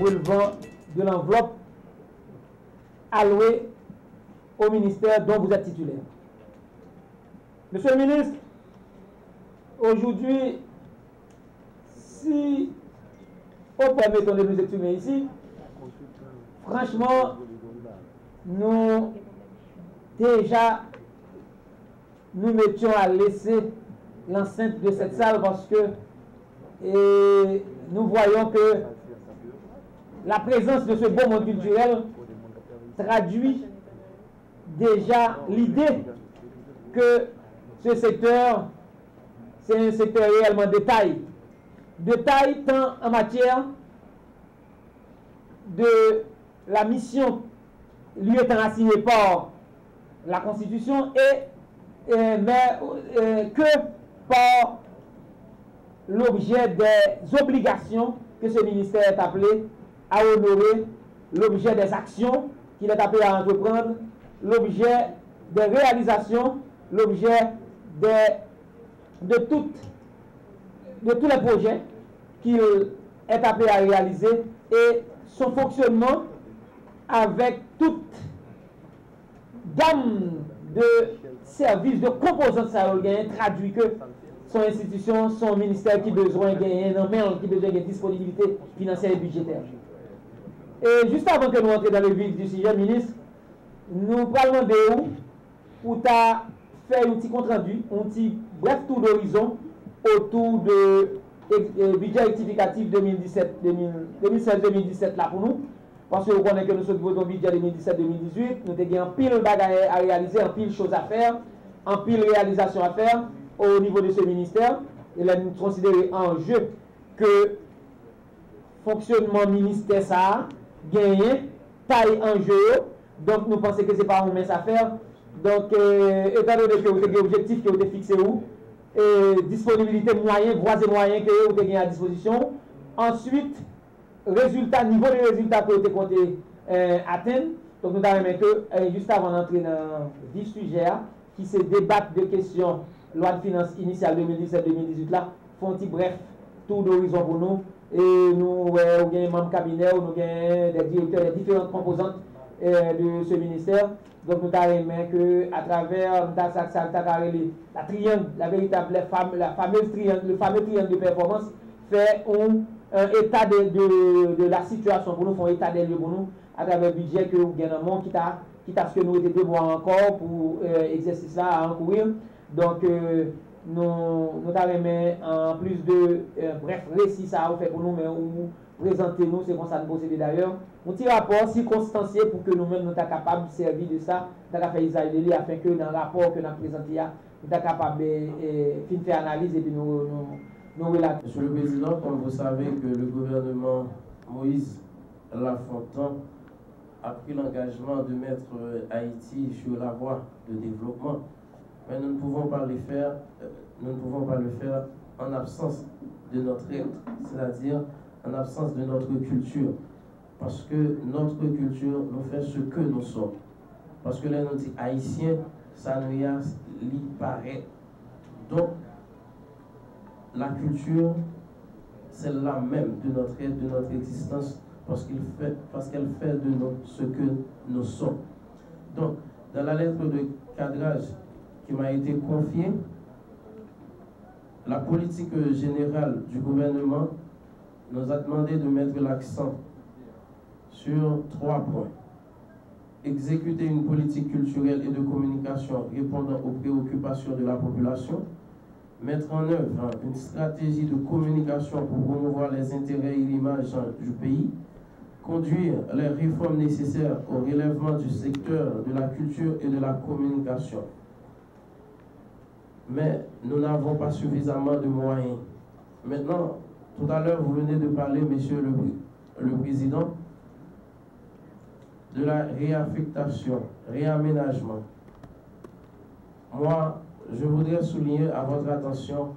relevant de l'enveloppe allouée au ministère dont vous êtes titulaire. Monsieur le ministre, aujourd'hui, si on permet de nous exprimer ici, franchement, nous mettions à laisser l'enceinte de cette salle parce que nous voyons que la présence de ce beau monde culturel traduit déjà l'idée que ce secteur, c'est un secteur réellement de taille. De taille tant en matière de la mission lui étant assignée par la Constitution que par l'objet des obligations que ce ministère est appelé à honorer, l'objet des actions qu'il est appelé à entreprendre, l'objet des réalisations, l'objet de tous les projets qu'il est appelé à réaliser et son fonctionnement avec toute gamme de services, de composantes sahéliennes traduit que son institution, son ministère qui besoin de gagner, qui besoin de disponibilité financière et budgétaire. Et juste avant que nous entrions dans le vif du sujet, ministre, nous parlons de où pour faire un petit compte rendu, un petit bref tour d'horizon autour de budget rectificatif 2016-2017 là pour nous. Parce que vous connaissez que nous sommes au budget 2017-2018, nous avons un pile de bagages à réaliser, un pile de choses à faire, un pile de réalisations à faire au niveau de ce ministère. Et là, nous considérons en jeu que fonctionnement ministère ça a gagné, taille en jeu. Donc nous pensons que ce n'est pas une mince affaire. Donc, étant donné que vous avez des objectifs qui ont été fixés où, et disponibilité moyens, voies et moyens que vous avez à disposition. Ensuite, résultat, niveau de résultats qui ont été comptés atteints. Donc nous avons que juste avant d'entrer dans le vif sujet, qui se débattent de questions loi de finances initiale 2017-2018 là, font un petit bref tour d'horizon pour nous. Et nous avons des membres cabinet, nous avons des directeurs des différentes composantes de ce ministère. Donc nous avons que à travers la triangle, la véritable le fameux triangle de performance fait un état de la situation pour nous, font un état des lieux pour nous à travers le budget que nous gagnons, quitte à ce que nous étions 2 mois encore pour exercice là à encourir. Donc nous avons en plus de bref récit ça fait pour nous, mais où présenter nous, c'est comme ça nous procéder d'ailleurs. Un petit rapport circonstancié pour que nous-mêmes nous sommes capables de servir de ça, de faire usage de lui afin que dans le rapport que nous avons présenté, nous sommes capables de faire analyse et puis nous relater. Monsieur le Président, comme vous savez que le gouvernement Moïse Lafontaine a pris l'engagement de mettre Haïti sur la voie de développement, mais nous ne pouvons pas le faire en absence de notre être, c'est-à-dire en absence de notre culture. Parce que notre culture nous fait ce que nous sommes. Parce que là, nous dit haïtien, ça nous y paraît. Donc, la culture, c'est la même de notre être, de notre existence, parce qu'elle fait de nous ce que nous sommes. Donc, dans la lettre de cadrage qui m'a été confiée, la politique générale du gouvernement nous a demandé de mettre l'accent sur 3 points. Exécuter une politique culturelle et de communication répondant aux préoccupations de la population, mettre en œuvre une stratégie de communication pour promouvoir les intérêts et l'image du pays, conduire les réformes nécessaires au relèvement du secteur de la culture et de la communication. Mais nous n'avons pas suffisamment de moyens. Maintenant, tout à l'heure, vous venez de parler, Monsieur le Président, de la réaffectation, réaménagement. Moi, je voudrais souligner à votre attention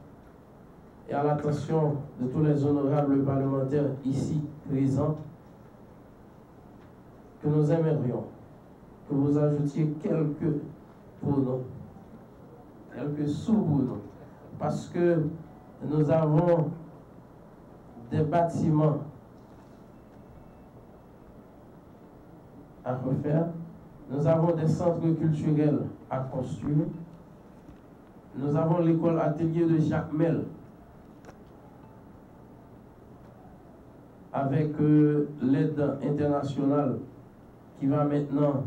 et à l'attention de tous les honorables parlementaires ici présents que nous aimerions que vous ajoutiez quelques pour nous, quelques sous pour nous, parce que nous avons des bâtiments à refaire. Nous avons des centres culturels à construire. Nous avons l'école atelier de Jacques Mel, avec l'aide internationale qui va maintenant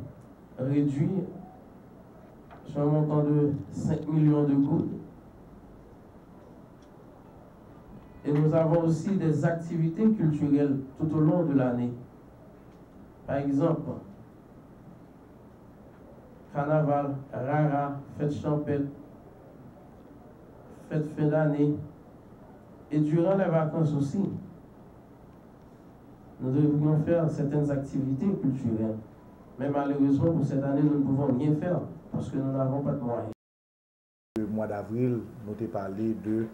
réduire sur un montant de 5 millions de gouttes. Et nous avons aussi des activités culturelles tout au long de l'année. Par exemple, carnaval, rara, fête champêtre, fête fin d'année. Et durant les vacances aussi, nous devrions faire certaines activités culturelles. Mais malheureusement, pour cette année, nous ne pouvons rien faire parce que nous n'avons pas de moyens. Le mois d'avril, nous avons parlé de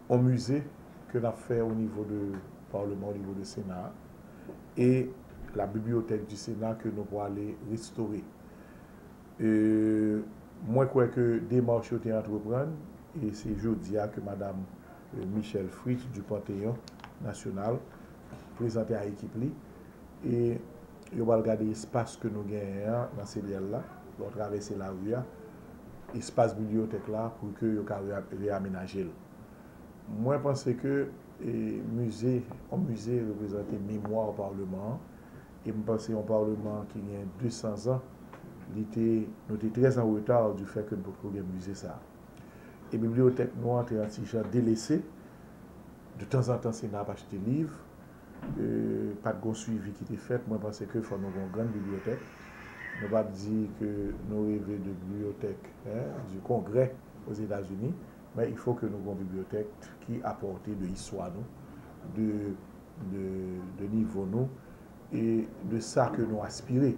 un musée que l'on a fait au niveau du Parlement, au niveau du Sénat, et la bibliothèque du Sénat que nous pouvons aller restaurer. Moi, je crois que des marches ont été entreprises, et c'est aujourd'hui que Mme Michel Fritz du Panthéon national présenté à l'équipe. Et on va regarder l'espace que nous gagnons dans ces lieux-là, on traverser la rue, espace bibliothèque là, pour que nous puissions réaménager. Moi, je pense que un musée représente mémoire au Parlement. Et je pense qu'un Parlement qui a 200 ans, nous sommes très en retard du fait que nous pouvons un musée ça. Et la bibliothèque nous a été délaissée. De temps en temps, c'est n'a pas acheté des livres. Pas de suivi qui était fait. Moi, je pense qu'il faut nous avoir une grande bibliothèque. Nous ne pouvons pas dire que nous rêvons de bibliothèque du Congrès aux États-Unis. Mais il faut que nous ayons une bibliothèque qui apporte de l'histoire, de niveau nous, et de ça que nous aspirons.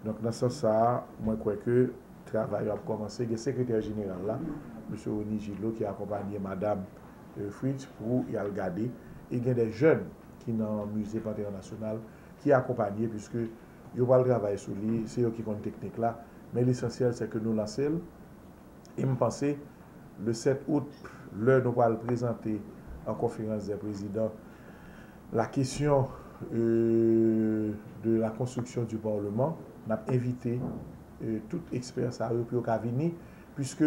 Donc, dans ce sens, moi, je crois que le travail a commencé. Le secrétaire général là, M. Oni Gillo, qui a accompagné Mme Fritz pour y regarder. Et il y a des jeunes qui sont dans le musée Panthéon national qui accompagnent, puisque ils vont travailler sur lui, c'est eux qui ont une technique là. Mais l'essentiel, c'est que nous lançons. Et je pense le 7 août, nous allons présenter en conférence des présidents la question de la construction du Parlement. On a invité tout expert à eux pour venir, puisque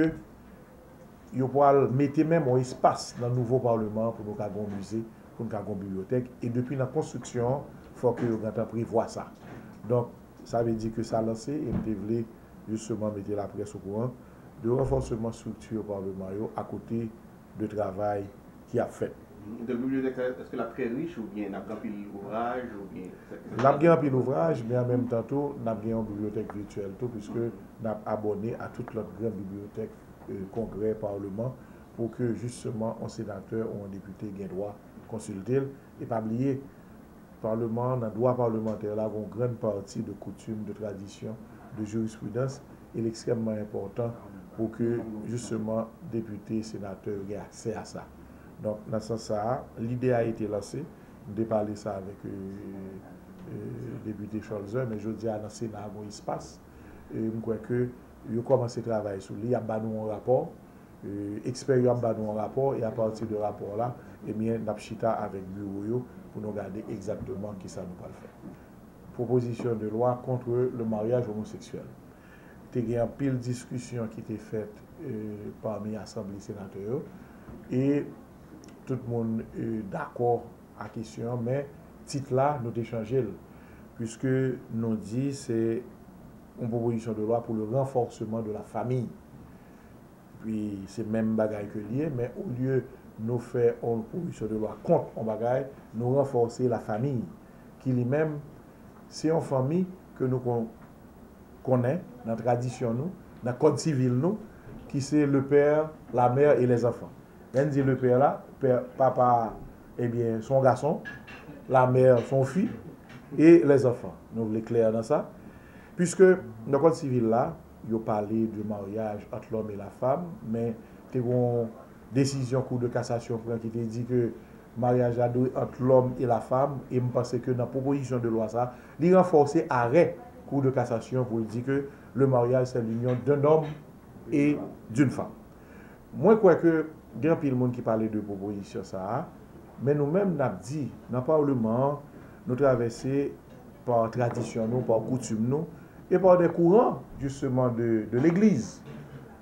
ils vont mettre même un espace dans le nouveau Parlement pour nous avoir un musée, pour nous avoir une bibliothèque. Et depuis la construction, il faut que nous prévoient ça. Donc, ça veut dire que ça a lancé et nous devons justement mettre la presse au courant de renforcement structure Parlement à côté de travail qui a fait. De bibliothèque, est-ce que la très riche ou bien n'a pas pile ouvrage ou bien n'a pas pile ouvrage, mais en même temps n'a pas une bibliothèque virtuelle tout puisque n'a abonné à toute notre grande bibliothèque congrès parlement pour que justement un sénateur ou un député ait droit consulter et pas oublier parlement dans le droit parlementaire là une grande partie de coutumes, de traditions, de jurisprudence. Il est extrêmement important pour que justement députés, sénateurs aient accès à ça. Donc, dans ce sens, l'idée a été lancée. Je parler ça avec le député Scholzer, mais je dis à dans le Sénat, il y a un espace. Je crois que ils ont commencé à travailler sur lui, il y a un rapport, experts ont un rapport, et à partir de ce rapport-là, nous avons chita avec le bureau pour nous regarder exactement qui ça nous va faire. Proposition de loi contre le mariage homosexuel. Il y a une pile de discussions qui étaient faites parmi l'Assemblée sénateur et tout le monde est d'accord à la question, mais le titre là, nous avons changé, puisque nous dit c'est une proposition de loi pour le renforcement de la famille. Puis c'est même bagaille que lié, mais au lieu de nous faire une proposition de loi contre un bagaille, nous renforcer la famille, qui lui-même, c'est une famille que nous connaissons, dans la tradition, nous, dans le code civil, nous, qui c'est le père, la mère et les enfants. On dit le père là, papa, eh bien, son garçon, la mère, son fils, et les enfants. Nous voulons clair dans ça. Puisque dans le code civil là, il a parlé du mariage entre l'homme et la femme, mais il y a une décision Cour de cassation qui te dit que le mariage entre l'homme et la femme, et je pense que dans la proposition de loi, ça, il renforce arrêt Cour de cassation pour dire que le mariage, c'est l'union d'un homme et d'une femme. Moi, je crois que il y a un peu de monde qui parlait de proposition, ça, mais nous-mêmes, nous avons dit, dans le Parlement, nous traversons par tradition, nous, par coutume, nous, et par des courants, justement, de l'Église.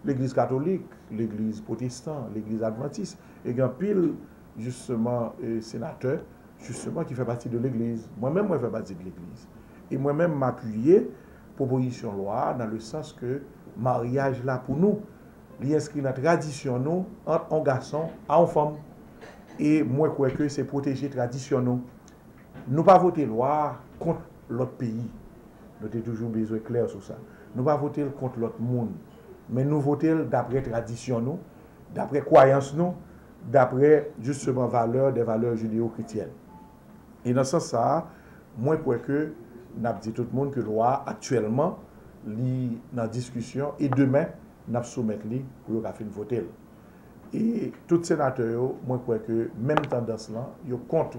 L'Église catholique, l'Église protestante, l'Église adventiste, et il y a pile, justement, sénateur, justement, qui fait partie de l'Église. Moi-même, moi, je fais partie de l'Église. Et moi-même, m'appuyer proposition loi dans le sens que mariage là pour nous, il inscrit dans la tradition nous entre un garçon et une femme. Et moi, je crois que c'est protéger la tradition nous. Nous pas voter loi contre l'autre pays. Nous avons toujours besoin de clair sur ça. Nous pas voter contre l'autre monde. Mais nous votons d'après tradition nous, d'après croyance nous, d'après justement des valeurs judéo-chrétiennes. Et dans ce sens ça, moi je crois que n'a dit tout le monde que loi actuellement li dans discussion et demain n'a soumettre li pour faire voter. Et tous sénateurs moi je crois que même tendance là, yo contre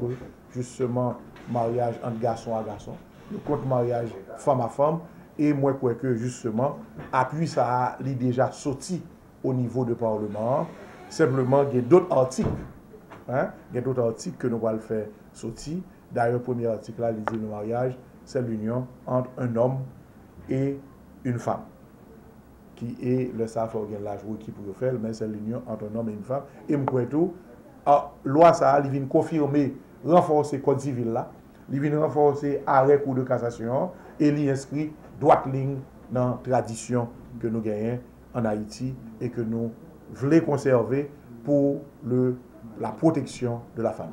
justement mariage entre garçon à garçon, yo contre mariage femme à femme. Et moi, je crois que justement, appui ça a déjà sorti au niveau du Parlement. Simplement, il y a d'autres articles. Hein? Il y a d'autres articles que nous allons faire sortir. D'ailleurs, le premier article là, il dit le mariage, c'est l'union entre un homme et une femme. Qui est le SAF l'âge qui pour le faire, mais c'est l'union entre un homme et une femme. Et je crois tout, la loi ça il vient confirmer, renforcer le code civil là. Il vient renforcer arrêt cour de cassation et il inscrit droite ligne dans la tradition que nous gagnons en Haïti et que nous voulons conserver pour la protection de la femme.